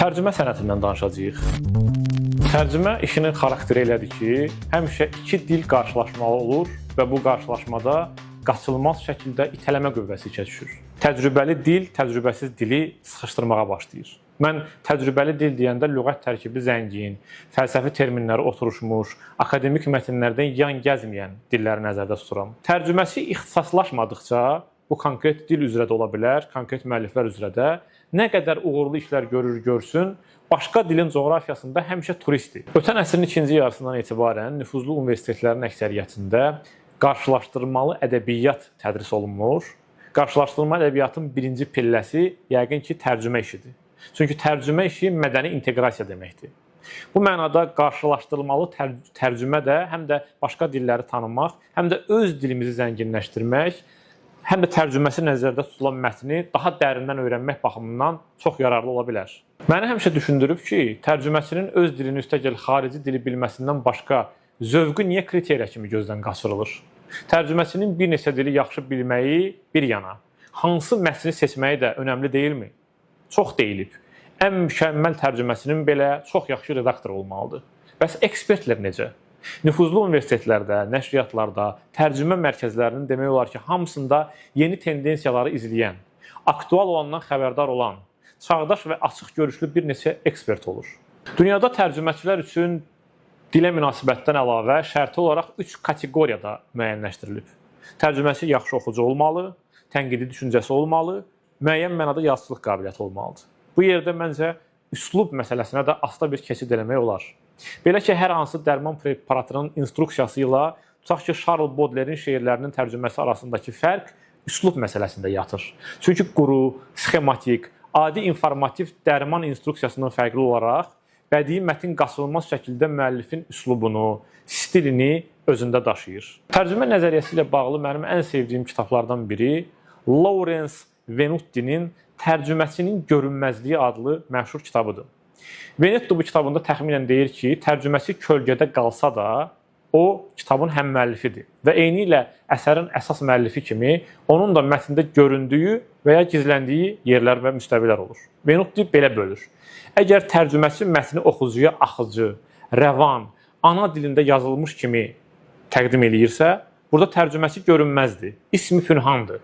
Tərcümə sənətindən danışacağıq. Tərcümə işinin xarakteri elədir ki, həmişə iki dil qarşılaşmalı olur və bu qarşılaşmada qaçılmaz şəkildə itələmə qüvvəsi işə düşür. Təcrübəli dil təcrübəsiz dili sıxışdırmağa başlayır. Mən təcrübəli dil deyəndə lüğət tərkibi zəngin, fəlsəfi terminləri oturuşmuş, akademik mətnlərdən yan gəzməyən dilləri nəzərdə tuturam. Tərcüməsi ixtisaslaşmadıqca bu konkret dil üzrə də ola bilər, konkret müəlliflər üzrə də nə qədər uğurlu işlər görür görsün, başqa dilin coğrafiyasında həmişə turistdir. Ötən əsrin ikinci yarısından etibarən nüfuzlu universitetlərin əksəriyyətində qarşılaşdırmalı ədəbiyyat tədris olunmur. Qarşılaşdırma ədəbiyyatın birinci pilləsi yəqin ki, tərcümə işidir. Çünki tərcümə işi mədəni inteqrasiya deməkdir. Bu mənada qarşılaşdırmalı tərcümə də həm də başqa dilləri tanımaq, həm də öz dilimizi zənginləşdirmək, həm də tərcüməsi nəzərdə tutulan mətni daha dərindən öyrənmək baxımından çox yararlı ola bilər. Məni həmişə düşündürüb ki, tərcüməçinin öz dilini üstəgəl xarici dili bilməsindən başqa zövqü niyə kriteriya kimi gözdən qaçırılır? Tərcüməçinin bir neçə dili yaxşı bilməyi bir yana, hansı mətni seçməyi də önəmli deyilmi? Çox deyilib. Ən mükəmməl tərcüməçinin belə çox yaxşı redaktor olmalıdır. Bəs ekspertlər necə? Nüfuzlu universitetlərdə, nəşriyyatlarda, tərcümə mərkəzlərinin demək olar ki, hamısında yeni tendensiyaları izləyən, aktual olandan xəbərdar olan, çağdaş və açıq görüşlü bir neçə ekspert olur. Dünyada tərcüməçilər üçün dilə münasibətdən əlavə şərti olaraq 3 kateqoriyada müəyyənləşdirilib. Tərcüməçi yaxşı oxucu olmalı, tənqidi düşüncəsi olmalı, müəyyən mənada yazıçılıq qabiliyyəti olmalıdır. Bu yerdə məncə üslub məsələsinə də asta bir keçid eləmək olar. Belə ki, hər hansı dərman preparatının instruksiyası ilə tutaq ki, Charles Baudelaire'in şeirlərinin tərcüməsi arasındakı fərq üslub məsələsində yatır. Çünki quru, sxematik, adi informativ dərman instruksiyasından fərqli olaraq bədii mətn qaçılmaz şəkildə müəllifin üslubunu, stilini özündə daşıyır. Tərcümə nəzəriyyəsi ilə bağlı mənim ən sevdiyim kitablardan biri Lawrence Venuttinin Tərcüməçinin görünməzliyi adlı məşhur kitabıdır. Venetto bu kitabında təxminən deyir ki, tərcüməçi kölgədə qalsa da, o kitabın həm müəllifidir və eyni ilə əsərin əsas müəllifi kimi onun da mətndə göründüyü və ya gizləndiyi yerlər və müstəvilər olur. Venutti belə bölür. Əgər tərcüməçi mətni oxucuya axıcı, rəvan, ana dilində yazılmış kimi təqdim eləyirsə, burada tərcüməçi görünməzdir, ismi pünhandır.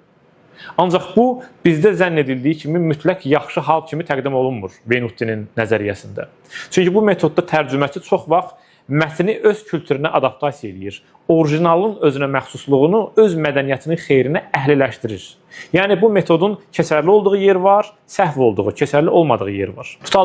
Ancaq bu, bizdə zənn edildiyi kimi mütləq yaxşı hal kimi təqdim olunmur Venuttinin nəzəriyyəsində. Çünki bu metodda tərcüməçi çox vaxt mətni öz kültürünə adaptasiya edir. Orijinalın özünə məxsusluğunu öz mədəniyyətinin xeyrinə əhliləşdirir. Yəni bu metodun keçərli olduğu yer var, səhv olduğu, keçərli olmadığı yer var.